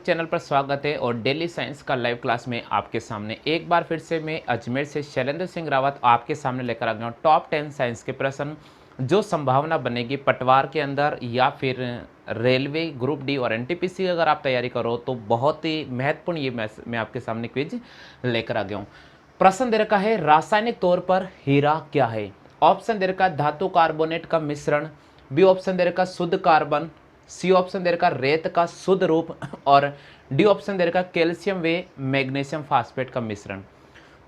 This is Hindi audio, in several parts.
चैनल पर स्वागत है और डेली साइंस का लाइव क्लास में आपके सामने एक बार फिर से मैं अजमेर से शैलेंद्र सिंह रावत आपके सामने लेकर आ गया हूँ टॉप 10 साइंस के प्रश्न जो संभावना बनेगी पटवार के अंदर या फिर रेलवे ग्रुप डी और एनटीपीसी अगर आप तैयारी करो तो बहुत ही महत्वपूर्ण ये मैं आपके सामने क्विज लेकर आ गया हूँ। प्रश्न दे रखा है रासायनिक तौर पर हीरा क्या है। ऑप्शन दे रखा है धातु कार्बोनेट का मिश्रण, बी ऑप्शन दे रखा शुद्ध कार्बन, सी ऑप्शन दे रखा रेत का शुद्ध रूप और डी ऑप्शन दे रखा कैल्शियम व मैग्नीशियम फास्फेट का मिश्रण।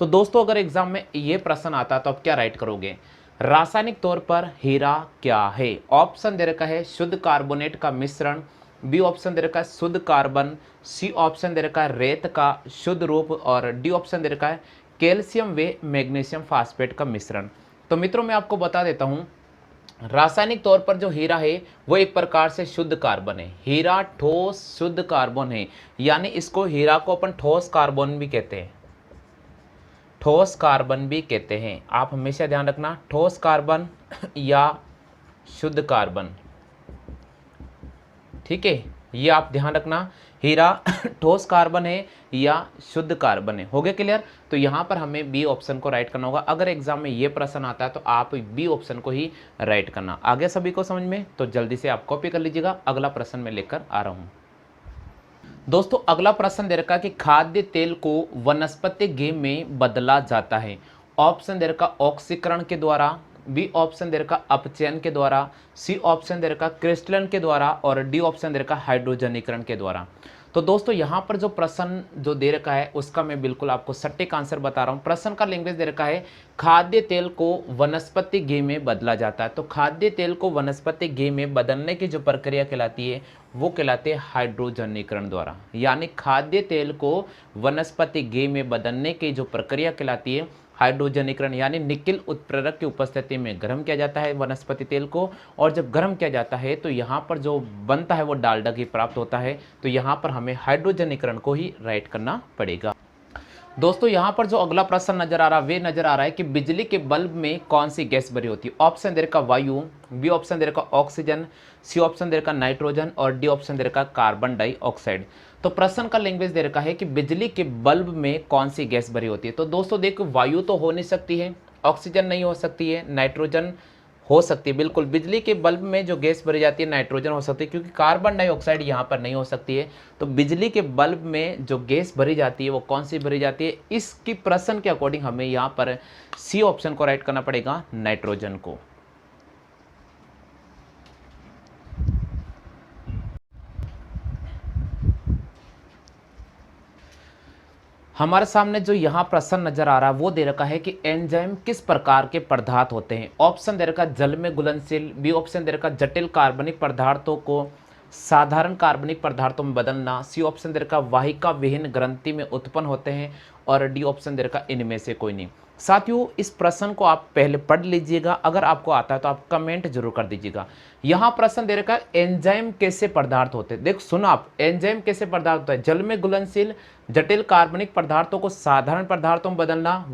तो दोस्तों अगर एग्जाम में ये प्रश्न आता तो आप क्या राइट करोगे। रासायनिक तौर पर हीरा क्या है। ऑप्शन दे रखा है शुद्ध कार्बोनेट का मिश्रण, बी ऑप्शन दे रखा है शुद्ध कार्बन, सी ऑप्शन दे रखा है रेत का शुद्ध रूप और डी ऑप्शन दे रखा है कैल्शियम व मैग्नीशियम फास्फेट का मिश्रण। तो मित्रों मैं आपको बता देता हूँ रासायनिक तौर पर जो हीरा है वो एक प्रकार से शुद्ध कार्बन है। हीरा ठोस शुद्ध कार्बन है, यानी इसको हीरा को अपन ठोस कार्बन भी कहते हैं, ठोस कार्बन भी कहते हैं। आप हमेशा ध्यान रखना ठोस कार्बन या शुद्ध कार्बन, ठीक है, ये आप ध्यान रखना। हीरा ठोस कार्बन है या शुद्ध कार्बन है। हो गया क्लियर। तो यहाँ पर हमें बी ऑप्शन को राइट करना होगा। अगर एग्जाम में ये प्रश्न आता है तो आप बी ऑप्शन को ही राइट करना। आगे सभी को समझ में, तो जल्दी से आप कॉपी कर लीजिएगा। अगला प्रश्न मैं लेकर आ रहा हूँ। दोस्तों अगला प्रश्न दे रखा है कि खाद्य तेल को वनस्पति घी में बदला जाता है। ऑप्शन दे रखा ऑक्सीकरण के द्वारा, बी ऑप्शन दे रखा अपचयन के द्वारा, सी ऑप्शन दे रखा क्रिस्टलन के द्वारा और डी ऑप्शन दे रखा हाइड्रोजनीकरण के द्वारा। तो दोस्तों यहाँ पर जो प्रश्न जो दे रखा है उसका मैं बिल्कुल आपको सटीक आंसर बता रहा हूँ। प्रश्न का लैंग्वेज दे रखा है खाद्य तेल को वनस्पति घी में बदला जाता है। तो खाद्य तेल को वनस्पति घी में बदलने की जो प्रक्रिया कहलाती है वो कहलाती है हाइड्रोजनीकरण द्वारा। यानी खाद्य तेल को वनस्पति घी में बदलने की जो प्रक्रिया कहलाती है हाइड्रोजनीकरण, यानी निकिल उत्प्रेरक की उपस्थिति में गर्म किया जाता है वनस्पति तेल को, और जब गर्म किया जाता है तो यहाँ पर जो बनता है वो डालडा घी प्राप्त होता है। तो यहाँ पर हमें हाइड्रोजनीकरण को ही राइट करना पड़ेगा। दोस्तों यहाँ पर जो अगला प्रश्न नजर आ रहा है वे नजर आ रहा है कि बिजली के बल्ब में कौन सी गैस भरी होती है। ऑप्शन दे रखा वायु, बी ऑप्शन दे रखा ऑक्सीजन, सी ऑप्शन दे रखा नाइट्रोजन और डी ऑप्शन दे रखा कार्बन डाइऑक्साइड। तो प्रश्न का लैंग्वेज दे रखा है कि बिजली के बल्ब में कौन सी गैस भरी होती है। तो दोस्तों देखो वायु तो हो नहीं सकती है, ऑक्सीजन नहीं हो सकती है, नाइट्रोजन हो सकती है। बिल्कुल बिजली के बल्ब में जो गैस भरी जाती है नाइट्रोजन हो सकती है, क्योंकि कार्बन डाइऑक्साइड यहाँ पर नहीं हो सकती है। तो बिजली के बल्ब में जो गैस भरी जाती है वो कौन सी भरी जाती है। इसकी प्रश्न के अकॉर्डिंग हमें यहाँ पर सी ऑप्शन को राइट करना पड़ेगा, नाइट्रोजन को। हमारे सामने जो यहाँ प्रश्न नजर आ रहा है वो दे रखा है कि एंजाइम किस प्रकार के पदार्थ होते हैं। ऑप्शन दे रखा जल में घुलनशील, बी ऑप्शन दे रखा जटिल कार्बनिक पदार्थों को साधारण कार्बनिक पदार्थों में बदलना, सी ऑप्शन दे रखा वाहिका विहीन ग्रंथि में उत्पन्न होते हैं और डी ऑप्शन दे रखा इनमें से कोई नहीं। साथियों इस प्रश्न को आप पहले पढ़ लीजिएगा, अगर आपको आता है तो आप कमेंट जरूर कर दीजिएगा। यहाँ प्रश्न दे रखा है एंजाइम कैसे पदार्थ होते हैं। देख सुनो आप, एंजाइम कैसे पदार्थ होता है, जल में घुलनशील, जटिल कार्बनिक पदार्थों को साधारण पदार्थों में बदलना,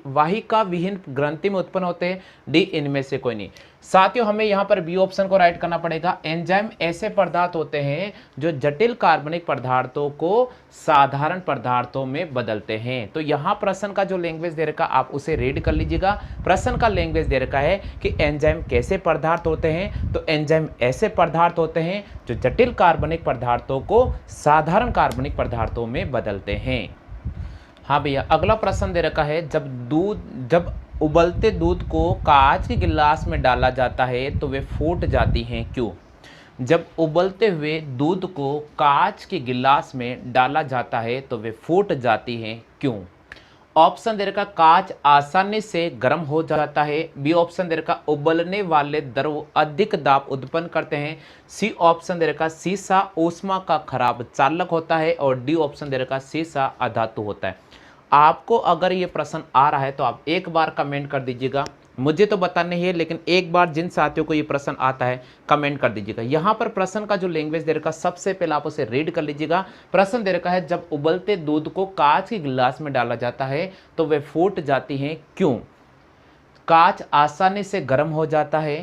वाहिका विहीन ग्रंथि में उत्पन्न होते हैं, डी इनमें से कोई नहीं। साथियों हमें यहाँ पर बी ऑप्शन को राइट करना पड़ेगा। एंजाइम ऐसे पदार्थ होते हैं जो जटिल कार्बनिक पदार्थों को साधारण पदार्थों में बदलते हैं। तो यहाँ प्रश्न का जो लैंग्वेज दे रखा आप उसे रीड कर लीजिएगा। प्रश्न का लैंग्वेज दे रखा है कि एंजाइम कैसे पदार्थ होते हैं। तो एंजाइम ऐसे पदार्थ होते हैं जो जटिल कार्बनिक पदार्थों को साधारण कार्बनिक पदार्थों में बदलते हैं। हाँ भैया अगला प्रश्न दे रखा है जब उबलते दूध को कांच के गिलास में डाला जाता है तो वे फूट जाती हैं क्यों। जब उबलते हुए दूध को कांच के गिलास में डाला जाता है तो वे फूट जाती हैं क्यों। ऑप्शन दे रखा कांच आसानी से गर्म हो जाता है, बी ऑप्शन दे रखा उबलने वाले द्रव अधिक दाब उत्पन्न करते हैं, सी ऑप्शन दे रखा सीसा ऊष्मा का खराब चालक होता है और डी ऑप्शन दे रखा सीसा अधातु होता है। आपको अगर ये प्रश्न आ रहा है तो आप एक बार कमेंट कर दीजिएगा, मुझे तो बताना ही है लेकिन एक बार जिन साथियों को ये प्रश्न आता है कमेंट कर दीजिएगा। यहाँ पर प्रश्न का जो लैंग्वेज दे रखा सबसे पहले आप उसे रीड कर लीजिएगा। प्रश्न दे रखा है जब उबलते दूध को कांच के गिलास में डाला जाता है तो वे फूट जाती हैं क्यों। कांच आसानी से गर्म हो जाता है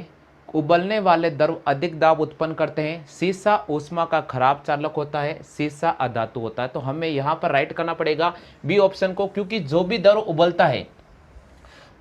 उबलने वाले द्रव अधिक दाब उत्पन्न करते हैं। सीसा ऊष्मा का खराब चालक होता है। सीसा अधातु होता है। तो हमें यहाँ पर राइट करना पड़ेगा बी ऑप्शन को, क्योंकि जो भी द्रव उबलता है,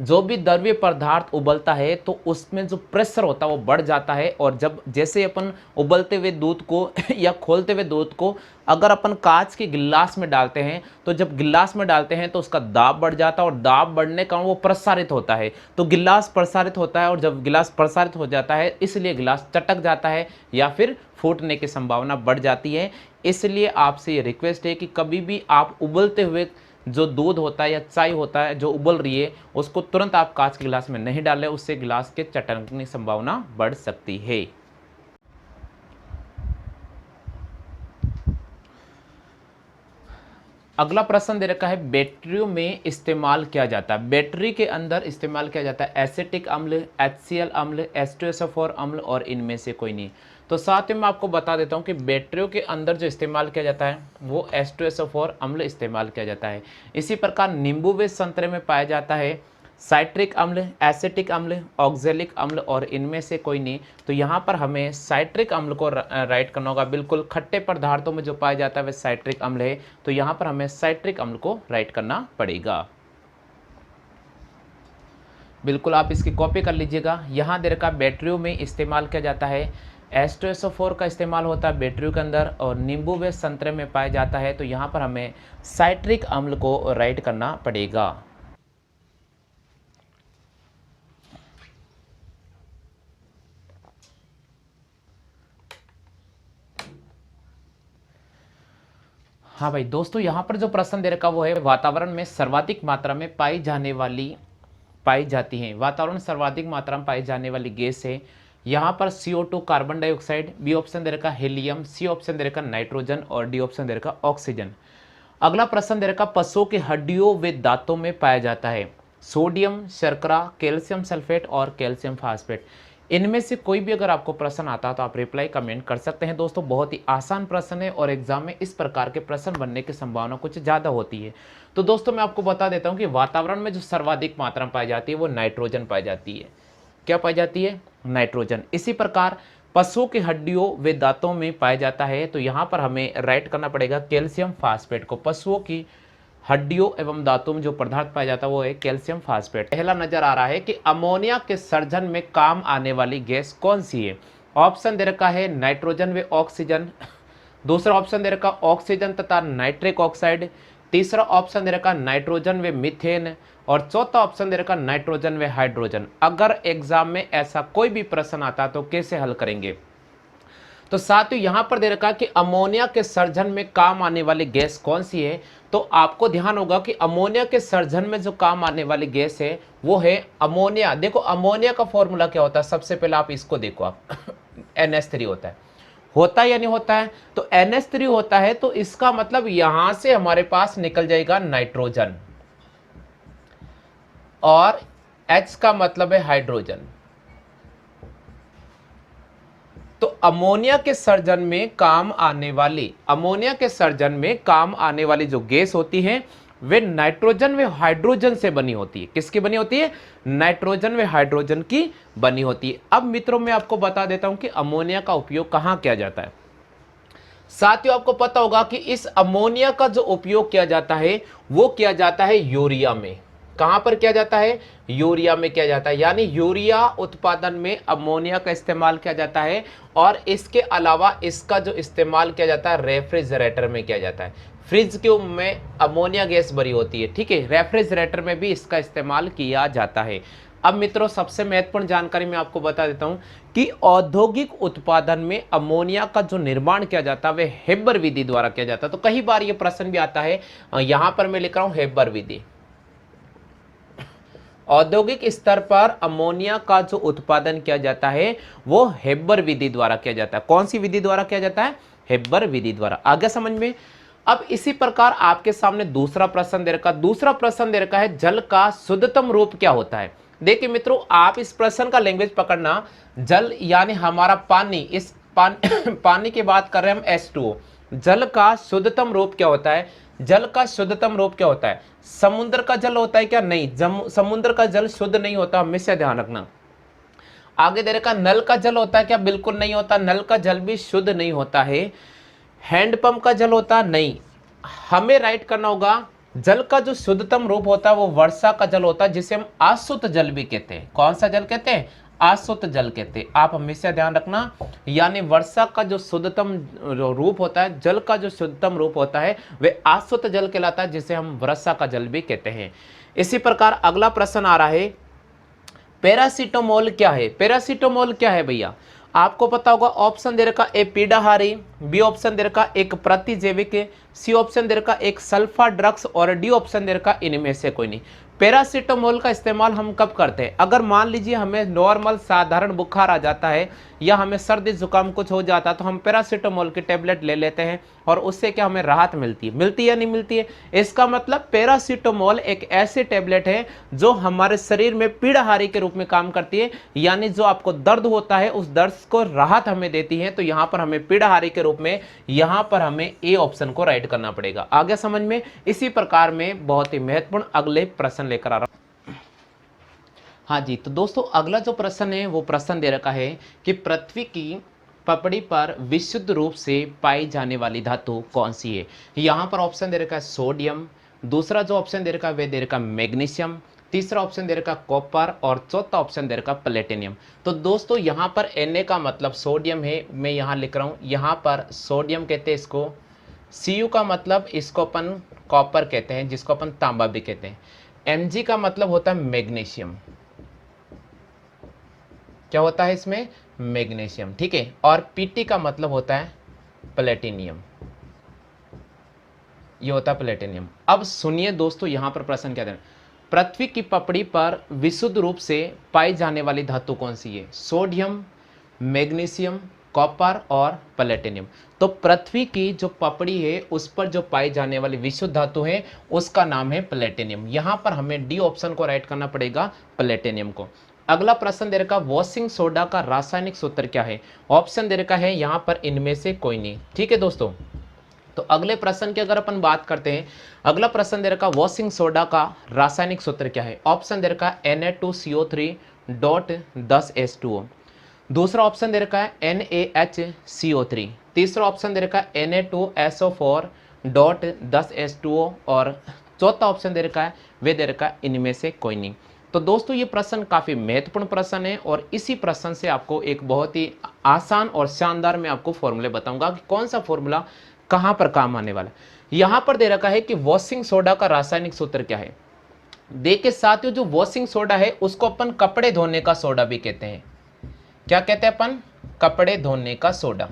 जो भी द्रव्य पदार्थ उबलता है तो उसमें जो प्रेशर होता है वो बढ़ जाता है। और जब जैसे अपन उबलते हुए दूध को या खोलते हुए दूध को अगर अपन कांच के गिलास में डालते हैं, तो जब गिलास में डालते हैं तो उसका दाब बढ़ जाता है, और दाब बढ़ने का वो प्रसारित होता है, तो गिलास प्रसारित होता है। और जब गिलास प्रसारित हो जाता है इसलिए गिलास चटक जाता है या फिर फूटने की संभावना बढ़ जाती है। इसलिए आपसे ये रिक्वेस्ट है कि कभी भी आप उबलते हुए जो दूध होता है या चाय होता है जो उबल रही है, उसको तुरंत आप कांच के गिलास में नहीं डालें, उससे गिलास के चटकने की संभावना बढ़ सकती है। अगला प्रश्न दे रखा है, बैटरियों में इस्तेमाल किया जाता है। बैटरी के अंदर इस्तेमाल किया जाता है एसिटिक अम्ल, HCl अम्ल, H2SO4 अम्ल और इनमें से कोई नहीं। तो साथ में मैं आपको बता देता हूं कि बैटरियों के अंदर जो इस्तेमाल किया जाता है वो H2SO4 अम्ल इस्तेमाल किया जाता है। इसी प्रकार नींबू व संतरे में पाया जाता है साइट्रिक अम्ल, एसिटिक अम्ल, ऑक्जेलिक अम्ल और इनमें से कोई नहीं। तो यहाँ पर हमें साइट्रिक अम्ल को राइट करना होगा। बिल्कुल खट्टे पदार्थों में जो पाया जाता है वह साइट्रिक अम्ल है, तो यहाँ पर हमें साइट्रिक अम्ल को राइट करना पड़ेगा। बिल्कुल आप इसकी कॉपी कर लीजिएगा। यहाँ दे रखा बैटरियों में इस्तेमाल किया जाता है H2SO4 का इस्तेमाल होता है बैटरियों के अंदर, और नींबू व संतरे में पाया जाता है, तो यहाँ पर हमें साइट्रिक अम्ल को राइट करना पड़ेगा। हाँ भाई दोस्तों, यहाँ पर जो प्रश्न दे रखा वो है वातावरण में सर्वाधिक मात्रा में पाई जाती हैं। वातावरण में सर्वाधिक मात्रा में पाई जाने वाली गैस है यहाँ पर CO2 carbon dioxide, B option दे रखा हीलियम, सी ऑप्शन दे रखा नाइट्रोजन और डी ऑप्शन दे रखा ऑक्सीजन। अगला प्रश्न दे रखा पशुओं के हड्डियों व दांतों में पाया जाता है सोडियम, शर्करा, कैल्शियम सल्फेट और कैल्शियम फास्फेट। इनमें से कोई भी अगर आपको प्रश्न आता है तो आप रिप्लाई कमेंट कर सकते हैं। दोस्तों बहुत ही आसान प्रश्न है और एग्जाम में इस प्रकार के प्रश्न बनने की संभावना कुछ ज़्यादा होती है। तो दोस्तों मैं आपको बता देता हूँ कि वातावरण में जो सर्वाधिक मात्रा में पाई जाती है वो नाइट्रोजन पाई जाती है। क्या पाई जाती है? नाइट्रोजन। इसी प्रकार पशुओं की हड्डियों व दांतों में पाया जाता है, तो यहाँ पर हमें राइट करना पड़ेगा कैल्शियम फास्फेट को। पशुओं की हड्डियों एवं दांतों में जो पदार्थ पाया जाता है वो है कैल्शियम फास्फेट। पहला नजर आ रहा है कि अमोनिया के सर्जन में काम आने वाली गैस कौन सी है। ऑप्शन दे रखा है नाइट्रोजन व ऑक्सीजन, दूसरा ऑप्शन दे रखा ऑक्सीजन तथा नाइट्रिक ऑक्साइड, तीसरा ऑप्शन दे रखा नाइट्रोजन व मीथेन और चौथा ऑप्शन दे रखा नाइट्रोजन व हाइड्रोजन। अगर एग्जाम में ऐसा कोई भी प्रश्न आता तो कैसे हल करेंगे? तो साथियों यहाँ पर दे रखा कि अमोनिया के सर्जन में काम आने वाली गैस कौन सी है, तो आपको ध्यान होगा कि अमोनिया के सर्जन में जो काम आने वाली गैस है वो है अमोनिया। देखो अमोनिया का फॉर्मूला क्या होता है, सबसे पहले आप इसको देखो, आप NH3 होता है या नहीं होता है? तो NH3 होता है, तो इसका मतलब यहां से हमारे पास निकल जाएगा नाइट्रोजन और H का मतलब है हाइड्रोजन। तो अमोनिया के सर्जन में काम आने वाली जो गैस होती है वे नाइट्रोजन व हाइड्रोजन से बनी होती है। किसकी बनी होती है? नाइट्रोजन व हाइड्रोजन की बनी होती है। अब मित्रों मैं आपको बता देता हूं कि अमोनिया का उपयोग कहां किया जाता है। साथियों आपको पता होगा कि इस अमोनिया का जो उपयोग किया जाता है वो किया जाता है यूरिया में। कहां पर किया जाता है? यूरिया में किया जाता है। यानी यूरिया उत्पादन में अमोनिया का इस्तेमाल किया जाता है, और इसके अलावा इसका जो इस्तेमाल किया जाता है रेफ्रिजरेटर में किया जाता है। फ्रिज के में अमोनिया गैस भरी होती है, ठीक है, रेफ्रिजरेटर में भी इसका इस्तेमाल किया जाता है। अब मित्रों सबसे महत्वपूर्ण जानकारी मैं आपको बता देता हूं कि औद्योगिक उत्पादन में अमोनिया का जो निर्माण किया जाता है वह हेबर विधि द्वारा किया जाता है। तो कई बार यह प्रश्न भी आता है, यहां पर मैं लिख रहा हूं हेबर विधि। औद्योगिक स्तर पर अमोनिया का जो उत्पादन किया जाता है वो हेबर विधि द्वारा किया जाता है। कौन सी विधि द्वारा किया जाता है? हेबर विधि द्वारा। आगे समझ में। अब इसी प्रकार आपके सामने दूसरा प्रश्न दे रखा है जल का शुद्धतम रूप क्या होता है। देखिए मित्रों आप इस प्रश्न का लैंग्वेज पकड़ना, जल यानी हमारा पानी, इस पानी की बात कर रहे हैं हम H2O। जल का शुद्धतम रूप क्या होता है? जल का शुद्धतम रूप क्या होता है? समुद्र का जल होता है क्या? नहीं, समुद्र का जल शुद्ध नहीं होता, हमेशा ध्यान रखना। आगे दे रखा नल का जल होता है क्या? बिल्कुल नहीं होता, नल का जल भी शुद्ध नहीं होता है। हैंडपंप का जल होता नहीं। हमें राइट करना होगा जल का जो शुद्धतम रूप होता है वो वर्षा का जल होता है, जिसे हम आशुद्ध जल भी कहते हैं। कौन सा जल कहते हैं? आशुद्ध जल कहते हैं। आप हमेशा ध्यान रखना, यानी वर्षा का जो शुद्धतम रूप होता है, जल का जो शुद्धतम रूप होता है वह आशुद्ध जल कहलाता है, जिसे हम वर्षा का जल भी कहते हैं। इसी प्रकार अगला प्रश्न आ रहा है, पैरासीटामोल क्या है? पैरासीटामोल क्या है भैया? आपको पता होगा, ऑप्शन दे रखा ए पीड़ाहारी, बी ऑप्शन दे रखा एक प्रतिजैविक, सी ऑप्शन दे रखा एक सल्फा ड्रग्स और डी ऑप्शन दे रखा इनमें से कोई नहीं। पैरासीटामोल का इस्तेमाल हम कब करते हैं? अगर मान लीजिए हमें नॉर्मल साधारण बुखार आ जाता है या हमें सर्दी जुकाम कुछ हो जाता है तो हम पैरासीटामोल की टेबलेट ले लेते हैं और उससे क्या हमें राहत मिलती है? मिलती है या नहीं मिलती है? इसका मतलब पैरासीटामोल एक ऐसी टेबलेट है जो हमारे शरीर में पीड़ाहारी के रूप में काम करती है, यानी जो आपको दर्द होता है उस दर्द को राहत हमें देती है। तो यहाँ पर हमें पीड़ाहारी के रूप में यहाँ पर हमें ए ऑप्शन को राइट करना पड़ेगा। आगे समझ में? इसी प्रकार में बहुत ही महत्वपूर्ण अगले प्रश्न लेकर आ रहा हूं। हाँ जी, तो दोस्तों अगला जो प्रश्न है वो प्रश्न दे रखा है कि पृथ्वी की पपड़ी पर विशुद्ध रूप से पाई जाने वाली धातु कौन सी है? यहाँ पर ऑप्शन दे रखा है सोडियम, दूसरा जो ऑप्शन दे रखा है वह दे रखा मैग्नीशियम, तीसरा ऑप्शन दे रखा कॉपर और चौथा ऑप्शन दे रखा प्लेटिनियम। तो दोस्तों यहाँ पर Na का मतलब सोडियम है, मैं यहाँ लिख रहा हूँ, यहाँ पर सोडियम कहते हैं इसको। Cu का मतलब इसको अपन कॉपर कहते हैं, जिसको अपन तांबा भी कहते हैं। Mg का मतलब होता है मैग्नीशियम, क्या होता है इसमें? मैग्नीशियम, ठीक है। और Pt का मतलब होता है प्लेटिनियम, ये होता है प्लेटिनियम। अब सुनिए दोस्तों, यहाँ पर प्रश्न क्या है, पृथ्वी की पपड़ी पर विशुद्ध रूप से पाई जाने वाली धातु कौन सी है? सोडियम, मैग्नीशियम, कॉपर और प्लेटिनियम। तो पृथ्वी की जो पपड़ी है उस पर जो पाई जाने वाली विशुद्ध धातु है उसका नाम है प्लेटिनियम। यहाँ पर हमें डी ऑप्शन को राइट करना पड़ेगा, प्लेटिनियम को। अगला प्रश्न दे रखा वॉशिंग सोडा का रासायनिक सूत्र क्या है? ऑप्शन दे रखा है यहाँ पर इनमें से कोई नहीं, ठीक है दोस्तों। तो अगले प्रश्न की अगर अपन बात करते हैं, अगला प्रश्न दे रखा वॉशिंग सोडा का रासायनिक सूत्र क्या है? ऑप्शन दे रखा Na2CO3.10H2O, दूसरा ऑप्शन दे रखा है NaHCO3, तीसरा ऑप्शन दे रखा है Na2SO4.10H2O और चौथा ऑप्शन दे रखा है वे दे रखा है इनमें से कोई नहीं। तो दोस्तों ये प्रश्न काफ़ी महत्वपूर्ण प्रश्न है और इसी प्रश्न से आपको एक बहुत ही आसान और शानदार मैं आपको फॉर्मूले बताऊंगा कि कौन सा फॉर्मूला कहाँ पर काम आने वाला है। यहाँ पर दे रखा है कि वॉशिंग सोडा का रासायनिक सूत्र क्या है। देखिए साथियों, जो वॉशिंग सोडा है उसको अपन कपड़े धोने का सोडा भी कहते हैं। क्या कहते हैं अपन? कपड़े धोने का सोडा।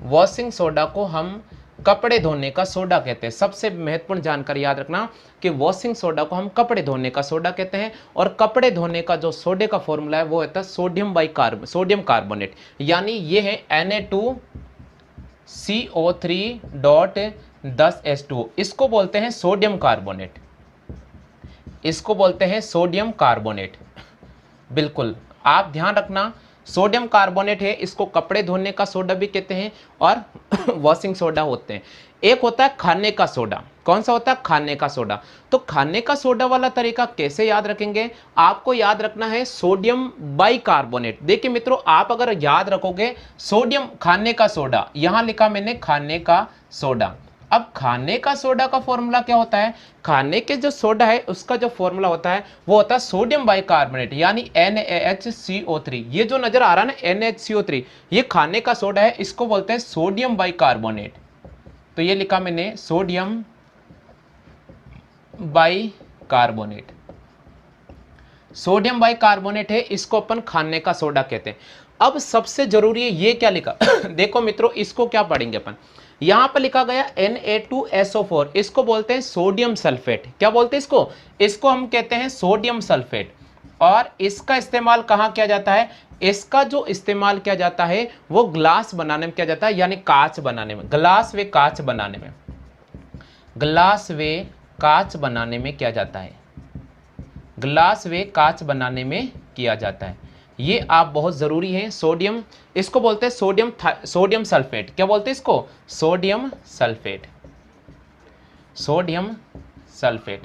वॉशिंग सोडा को हम कपड़े धोने का सोडा कहते हैं। सबसे महत्वपूर्ण जानकारी याद रखना कि वॉशिंग सोडा को हम कपड़े धोने का सोडा कहते हैं और कपड़े धोने का जो सोडे का फॉर्मूला है वो होता है सोडियम कार्बोनेट, यानी ये है Na2CO3.10H2O। इसको बोलते हैं सोडियम कार्बोनेट, इसको बोलते हैं सोडियम कार्बोनेट। बिल्कुल आप ध्यान रखना, सोडियम कार्बोनेट है, इसको कपड़े धोने का सोडा भी कहते हैं और वॉशिंग सोडा होते हैं। एक होता है खाने का सोडा। कौन सा होता है? खाने का सोडा। तो खाने का सोडा वाला तरीका कैसे याद रखेंगे? आपको याद रखना है सोडियम बाइकार्बोनेट। देखिए मित्रों, आप अगर याद रखोगे सोडियम खाने का सोडा, यहां लिखा मैंने खाने का सोडा। अब खाने का सोडा का फॉर्मूला क्या होता है? खाने के जो सोडा है उसका जो फॉर्मूला होता है वो होता है सोडियम बाइकार्बोनेट, यानी NaHCO3। ये जो नजर आ रहा है ना NaHCO3, ये खाने का सोडा है, इसको बोलते हैं सोडियम बाइकार्बोनेट। तो ये लिखा मैंने सोडियम बाइकार्बोनेट, सोडियम बाइकार्बोनेट है, इसको अपन खाने का सोडा कहते हैं। अब सबसे जरूरी है ये क्या लिखा देखो मित्रों, इसको क्या पढ़ेंगे अपन? यहां पर लिखा गया Na2SO4, इसको बोलते हैं सोडियम सल्फेट। क्या बोलते हैं इसको? इसको हम कहते हैं सोडियम सल्फेट। और इसका इस्तेमाल कहाँ किया जाता है? इसका जो इस्तेमाल किया जाता है वो ग्लास बनाने में किया जाता है, यानी कांच बनाने में, ग्लास वे कांच बनाने में, ग्लास वे कांच बनाने में किया जाता है, ग्लास वे कांच बनाने में किया जाता है। ये आप बहुत ज़रूरी है। सोडियम, इसको बोलते हैं सोडियम सल्फेट। क्या बोलते हैं इसको? Sodium sulphate, sodium sulphate.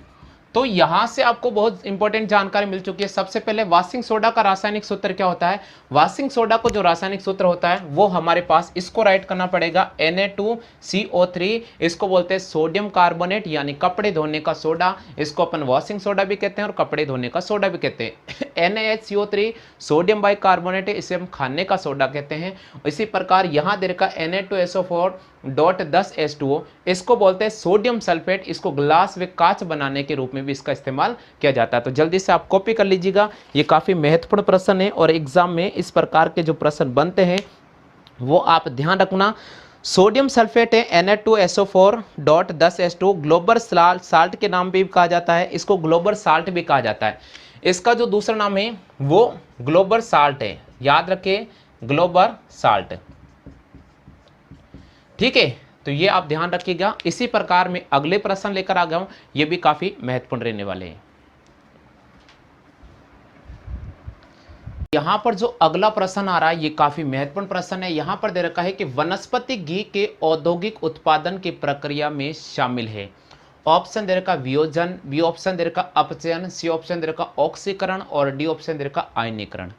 तो तो यहां से आपको बहुत इंपॉर्टेंट जानकारी मिल चुकी है। सबसे पहले वाशिंग सोडा का रासायनिक सूत्र क्या होता है? वाशिंग सोडा को जो रासायनिक सूत्र होता है वो हमारे पास, इसको राइट करना पड़ेगा, Na2CO3। इसको बोलते हैं सोडियम कार्बोनेट यानी कपड़े धोने का सोडा। इसको अपन वॉशिंग सोडा भी कहते हैं और कपड़े धोने का सोडा भी कहते हैं। NaHCO3 सोडियम बाइकार्बोनेट है, इसे हम खाने का सोडा कहते हैं। इसी प्रकार यहां दे रखा Na2SO4.10H2O, इसको बोलते हैं सोडियम सल्फेट। इसको ग्लास व कांच बनाने के रूप में भी इसका इस्तेमाल किया जाता है। तो जल्दी से आप कॉपी कर लीजिएगा, ये काफी महत्वपूर्ण प्रश्न है और एग्जाम में इस प्रकार के जो प्रश्न बनते हैं वो आप ध्यान रखना। सोडियम सल्फेट है Na2SO4.10H2, ग्लोबल साल्ट के नाम भी कहा जाता है, इसको ग्लोबल साल्ट भी कहा जाता है। इसका जो दूसरा नाम है वो ग्लोबल साल्ट है, याद रखिए, ग्लोबल साल्ट। ठीक है, तो ये आप ध्यान रखिएगा। इसी प्रकार में अगले प्रश्न लेकर आ गया हूं, ये भी काफी महत्वपूर्ण रहने वाले हैं। यहां पर जो अगला प्रश्न आ रहा है ये काफी महत्वपूर्ण प्रश्न है। यहां पर दे रखा है कि वनस्पति घी के औद्योगिक उत्पादन की प्रक्रिया में शामिल है। ऑप्शन दे रखा वियोजन, बी ऑप्शन दे रखा अपचयन, सी ऑप्शन दे रखा ऑक्सीकरण और डी ऑप्शन दे रखा आयनीकरण।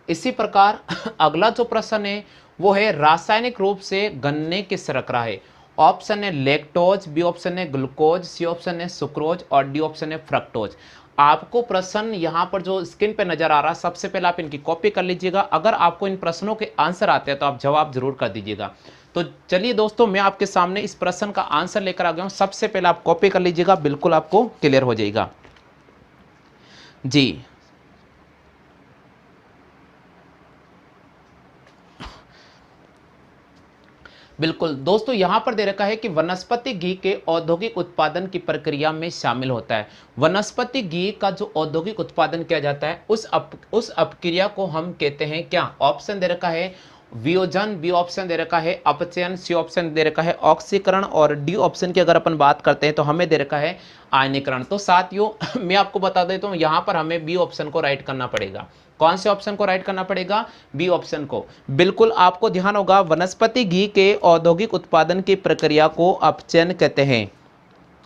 इसी प्रकार अगला जो प्रश्न है वो है रासायनिक रूप से गन्ने की शर्करा है। ऑप्शन है लैक्टोज, बी ऑप्शन है ग्लूकोज, सी ऑप्शन है सुक्रोज और डी ऑप्शन है फ्रक्टोज। आपको प्रश्न यहाँ पर जो स्क्रीन पे नजर आ रहा है, सबसे पहले आप इनकी कॉपी कर लीजिएगा। अगर आपको इन प्रश्नों के आंसर आते हैं तो आप जवाब जरूर कर दीजिएगा। तो चलिए दोस्तों, मैं आपके सामने इस प्रश्न का आंसर लेकर आ गया हूँ। सबसे पहले आप कॉपी कर लीजिएगा, बिल्कुल आपको क्लियर हो जाएगा जी। बिल्कुल दोस्तों, यहां पर दे रखा है कि वनस्पति घी के औद्योगिक उत्पादन की प्रक्रिया में शामिल होता है। वनस्पति घी का जो औद्योगिक उत्पादन किया जाता है उस अपक्रिया को हम कहते हैं क्या? ऑप्शन दे रखा है वियोजन, बी ऑप्शन दे रखा है अपचयन, सी ऑप्शन दे रखा है ऑक्सीकरण और डी ऑप्शन की अगर अपन बात करते हैं तो हमें दे रखा है आयनीकरण। तो साथियों मैं आपको बता देता हूं, यहां पर हमें बी ऑप्शन को राइट करना पड़ेगा। कौन से ऑप्शन को राइट करना पड़ेगा? बी ऑप्शन को। बिल्कुल आपको ध्यान होगा, वनस्पति घी के औद्योगिक उत्पादन की प्रक्रिया को अपचयन कहते हैं।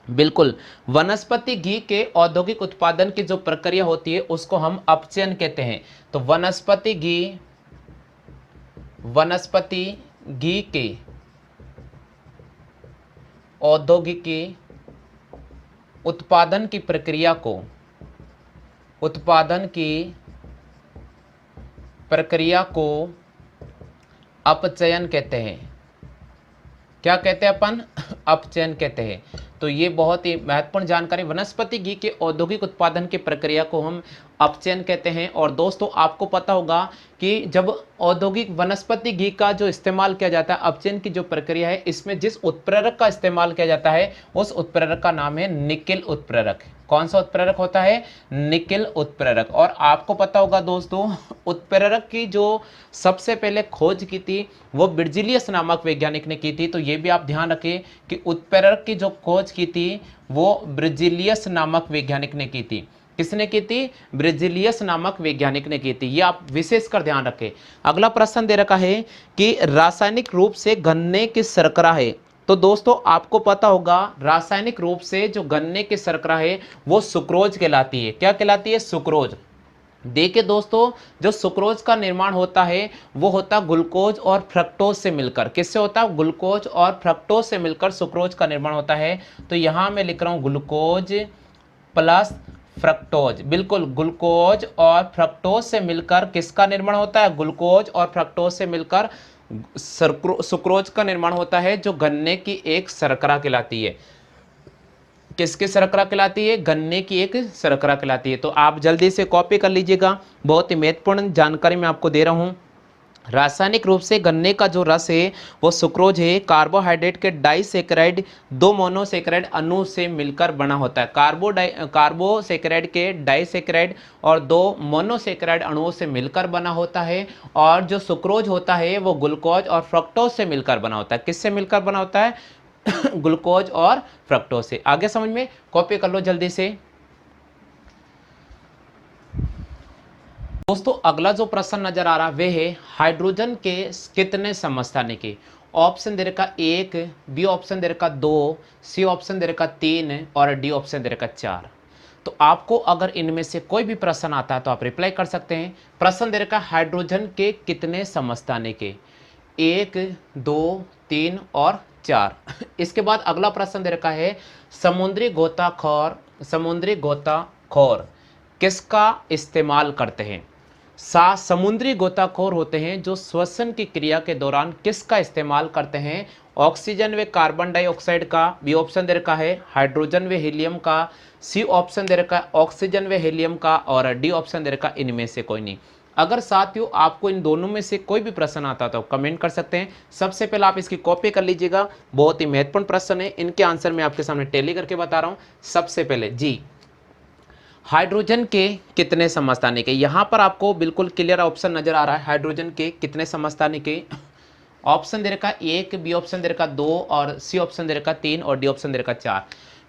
बिल्कुल, वनस्पति घी के औद्योगिक उत्पादन की जो प्रक्रिया होती है उसको हम अपचयन कहते हैं। तो वनस्पति घी के औद्योगिकी उत्पादन की प्रक्रिया को अपचयन कहते हैं। क्या कहते हैं अपन? अपचयन कहते हैं। तो ये बहुत ही महत्वपूर्ण जानकारी, वनस्पति घी के औद्योगिक उत्पादन की प्रक्रिया को हम अपचयन कहते हैं। और दोस्तों आपको पता होगा कि जब औद्योगिक वनस्पति घी का जो इस्तेमाल किया जाता है, अपचयन की जो प्रक्रिया है, इसमें जिस उत्प्रेरक का इस्तेमाल किया जाता है उस उत्प्रेरक का नाम है निकेल उत्प्रेरक। कौन सा उत्प्रेरक होता है? निकेल उत्प्रेरक। और आपको पता होगा दोस्तों, उत्प्रेरक की जो सबसे पहले खोज की थी वो बिर्जिलियस नामक वैज्ञानिक ने की थी। तो ये भी आप ध्यान रखें कि उत्प्रेरक की जो खोज की थी वो ब्रिजिलियस नामक वैज्ञानिक ने की थी। किसने की थी? ब्रिजिलियस नामक वैज्ञानिक ने की थी। ये आप विशेषकर ध्यान रखें। अगला प्रश्न दे रखा है कि रासायनिक रूप से गन्ने की शर्करा है। तो दोस्तों आपको पता होगा, रासायनिक रूप से जो गन्ने की शर्करा है वो सुक्रोज कहलाती है। क्या कहलाती है? सुक्रोज। देखिए दोस्तों, जो सुक्रोज का निर्माण होता है वो होता ग्लूकोज और फ्रक्टोज से मिलकर। किससे होता है? ग्लूकोज और फ्रक्टोज से मिलकर सुक्रोज का निर्माण होता है। तो यहां मैं लिख रहा हूं ग्लूकोज प्लस फ्रक्टोज। बिल्कुल, ग्लूकोज और फ्रक्टोज से मिलकर किसका निर्माण होता है? ग्लूकोज और फ्रक्टोज से मिलकर सुक्रोज का निर्माण होता है, जो गन्ने की एक शर्करा कहलाती है। किसकी शर्करा कहलाती है? गन्ने की एक शर्करा कहलाती है। तो आप जल्दी से कॉपी कर लीजिएगा, बहुत ही महत्वपूर्ण जानकारी मैं आपको दे रहा हूं। रासायनिक रूप से गन्ने का जो रस है वो सुक्रोज है, कार्बोहाइड्रेट के डाइसैकेराइड दो मोनोसैकेराइड अणु से मिलकर बना होता है। कार्बोसैकेराइड के डाइसैकेराइड और दो मोनोसैकेराइड अणुओं से मिलकर बना होता है। और जो सुक्रोज होता है वो ग्लूकोज और फ्रक्टोज से मिलकर बना होता है। किससे मिलकर बना होता है? ग्लूकोज और फ्रक्टोज से। आगे समझ में? कॉपी कर लो जल्दी से दोस्तों। अगला जो प्रश्न नजर आ रहा है वे है हाइड्रोजन के कितने समस्थानिक? ऑप्शन दे रखा 1, बी ऑप्शन दे रखा 2, सी ऑप्शन दे रखा 3 और डी ऑप्शन दे रखा 4। तो आपको अगर इनमें से कोई भी प्रश्न आता है तो आप रिप्लाई कर सकते हैं। प्रश्न दे रखा है हाइड्रोजन के कितने समस्थानिक? 1, 2, 3 और 4। इसके बाद अगला प्रश्न दे रखा है समुद्री गोताखोर किसका इस्तेमाल करते हैं? समुद्री गोताखोर होते हैं जो श्वसन की क्रिया के दौरान किसका इस्तेमाल करते हैं? ऑक्सीजन व कार्बन डाइऑक्साइड का। बी ऑप्शन दे रखा है हाइड्रोजन व हीलियम का। सी ऑप्शन दे रखा है ऑक्सीजन व हीलियम का। और डी ऑप्शन दे रखा है इनमें से कोई नहीं। अगर साथियों आपको इन दोनों में से कोई भी प्रश्न आता तो कमेंट कर सकते हैं। सबसे पहले आप इसकी कॉपी कर लीजिएगा, बहुत ही महत्वपूर्ण प्रश्न है। इनके आंसर मैं आपके सामने टैली करके बता रहा हूं। सबसे पहले जी, हाइड्रोजन के कितने समस्थानिक है? यहां पर आपको बिल्कुल क्लियर ऑप्शन नजर आ रहा है। हाइड्रोजन के कितने समस्थानिक है? ऑप्शन दे रखा है 1, बी ऑप्शन दे रखा 2 और सी ऑप्शन दे रखा 3 और डी ऑप्शन दे रखा 4।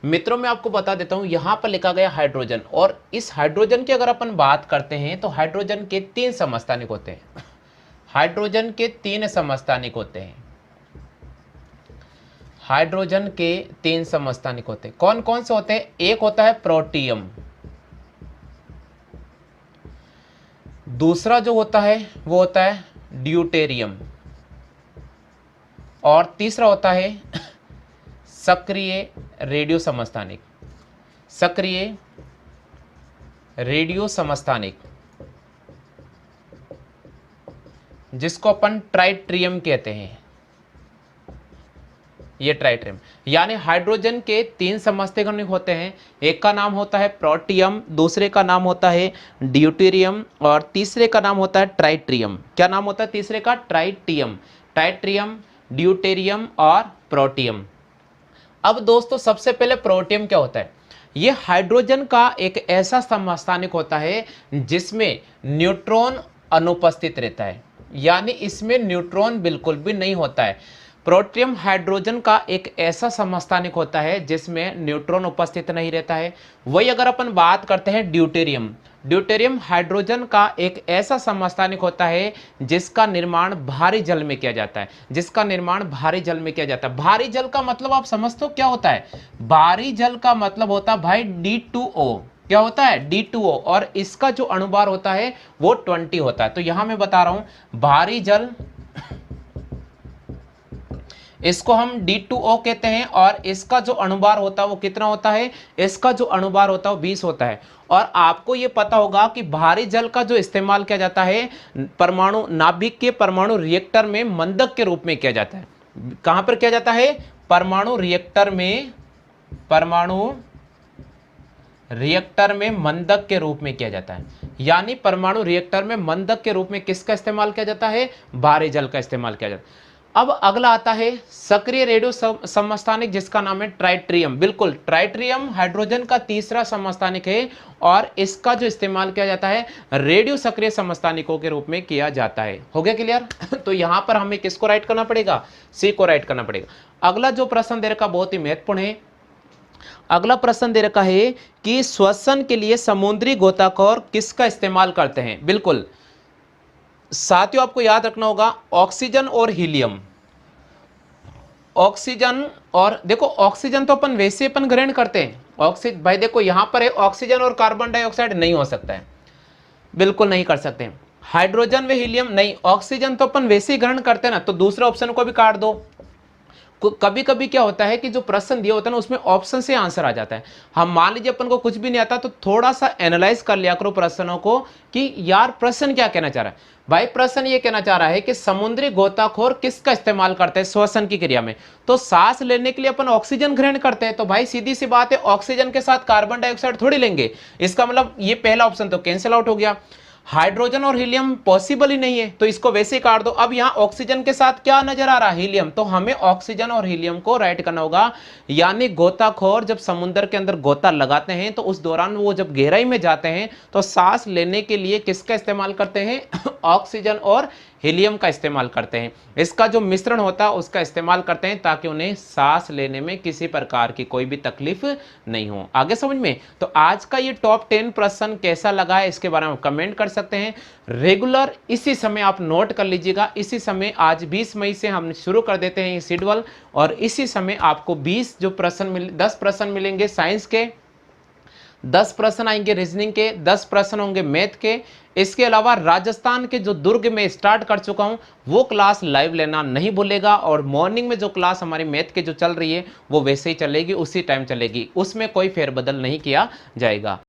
मित्रों मैं आपको बता देता हूं, यहां पर लिखा गया हाइड्रोजन, और इस हाइड्रोजन की अगर अपन बात करते हैं तो हाइड्रोजन के 3 समस्थानिक होते हैं। हाइड्रोजन के 3 समस्थानिक होते हैं। हाइड्रोजन के 3 समस्थानिक होते हैं। कौन कौन से होते हैं? एक होता है प्रोटियम, दूसरा जो होता है वो होता है ड्यूटेरियम, और तीसरा होता है सक्रिय रेडियो समस्थानिक। सक्रिय रेडियो समस्थानिक जिसको अपन ट्राइट्रियम कहते हैं। ये ट्राइट्रियम, यानी हाइड्रोजन के 3 समस्थानिक होते हैं। एक का नाम होता है प्रोटियम, दूसरे का नाम होता है ड्यूटेरियम और तीसरे का नाम होता है ट्राइट्रियम। क्या नाम होता है तीसरे का? ट्राइटियम। ट्राइट्रियम, ड्यूटेरियम और प्रोटियम। अब दोस्तों सबसे पहले प्रोटियम क्या होता है? ये हाइड्रोजन का एक ऐसा समस्थानिक होता है जिसमें न्यूट्रॉन अनुपस्थित रहता है, यानी इसमें न्यूट्रॉन बिल्कुल भी नहीं होता है। प्रोटियम हाइड्रोजन का एक ऐसा समस्थानिक होता है जिसमें न्यूट्रॉन उपस्थित नहीं रहता है। वही अगर अपन बात करते हैं ड्यूटेरियम, ड्यूटेरियम हाइड्रोजन का एक ऐसा समस्थानिक होता है जिसका निर्माण भारी जल में किया जाता है। जिसका निर्माण भारी जल में किया जाता है। भारी जल का मतलब आप समझते हो क्या होता है? भारी जल का मतलब होता है भाई D2O। क्या होता है? D2O। और इसका जो अणुभार होता है वो 20 होता है। तो यहां मैं बता रहा हूं भारी जल, इसको हम D2O कहते हैं, और इसका जो अणुभार होता है वो कितना होता है? इसका जो अणुभार होता है वो 20 होता है। और आपको ये पता होगा कि भारी जल का जो इस्तेमाल किया जाता है परमाणु नाभिक के परमाणु रिएक्टर में मंदक के रूप में किया जाता है। कहां पर किया जाता है? परमाणु रिएक्टर में, परमाणु रिएक्टर में मंदक के रूप में किया जाता है। यानी परमाणु रिएक्टर में मंदक के रूप में किसका इस्तेमाल किया जाता है? भारी जल का इस्तेमाल किया जाता है। अब अगला आता है सक्रिय रेडियो समस्थानिक जिसका नाम है ट्राइट्रियम। बिल्कुल, ट्राइट्रियम हाइड्रोजन का तीसरा समस्थानिक है और इसका जो इस्तेमाल किया जाता है रेडियो सक्रिय समस्थानिकों के रूप में किया जाता है। हो गया क्लियर? तो यहां पर हमें किसको राइट करना पड़ेगा? सी को राइट करना पड़ेगा। अगला जो प्रश्न दे रखा बहुत ही महत्वपूर्ण है। अगला प्रश्न दे रखा है कि श्वसन के लिए समुद्री गोताखोर किसका इस्तेमाल करते हैं? बिल्कुल साथियों आपको याद रखना होगा ऑक्सीजन और हीलियम। ऑक्सीजन, और देखो ऑक्सीजन तो अपन वैसे अपन ग्रहण करते हैं। ऑक्सीजन भाई देखो यहां पर है ऑक्सीजन और कार्बन डाइऑक्साइड नहीं हो सकता है, बिल्कुल नहीं कर सकते। हाइड्रोजन व हीलियम नहीं, ऑक्सीजन तो अपन वैसे ही ग्रहण करते हैं ना, तो दूसरे ऑप्शन को भी काट दो। कभी कभी क्या होता है कि जो प्रश्न दिया होता है ना उसमें ऑप्शन से आंसर आ जाता है। हम मान लीजिए अपन को कुछ भी नहीं आता तो थोड़ा सा एनालाइज कर लिया करो प्रश्नों को कि यार प्रश्न क्या कहना चाह रहा है। भाई प्रश्न ये कहना चाह रहा है कि समुद्री गोताखोर किसका इस्तेमाल करते हैं श्वसन की क्रिया में? तो सांस लेने के लिए अपन ऑक्सीजन ग्रहण करते हैं, तो भाई सीधी सी बात है ऑक्सीजन के साथ कार्बन डाइऑक्साइड थोड़ी लेंगे। इसका मतलब ये पहला ऑप्शन तो कैंसिल आउट हो गया। हाइड्रोजन और हीलियम पॉसिबल ही नहीं है, तो इसको वैसे ही काट दो। अब यहां ऑक्सीजन के साथ क्या नजर आ रहा है? हीलियम। तो हमें ऑक्सीजन और हीलियम को राइट करना होगा। यानी गोताखोर जब समुद्र के अंदर गोता लगाते हैं तो उस दौरान वो जब गहराई में जाते हैं तो सांस लेने के लिए किसका इस्तेमाल करते हैं? ऑक्सीजन और हीलियम का इस्तेमाल करते हैं। इसका जो मिश्रण होता है उसका इस्तेमाल करते हैं ताकि उन्हें सांस लेने में किसी प्रकार की कोई भी तकलीफ नहीं हो। आगे समझ में? तो आज का ये टॉप 10 प्रश्न कैसा लगा है इसके बारे में कमेंट कर सकते हैं। रेगुलर इसी समय आप नोट कर लीजिएगा, इसी समय आज 20 मई से हम शुरू कर देते हैं ये शेड्यूल, और इसी समय आपको 10 प्रश्न मिलेंगे साइंस के, 10 प्रश्न आएंगे रीजनिंग के, 10 प्रश्न होंगे मैथ के। इसके अलावा राजस्थान के जो दुर्ग में स्टार्ट कर चुका हूं वो क्लास लाइव लेना नहीं भूलेगा, और मॉर्निंग में जो क्लास हमारी मैथ के जो चल रही है वो वैसे ही चलेगी, उसी टाइम चलेगी, उसमें कोई फेरबदल नहीं किया जाएगा।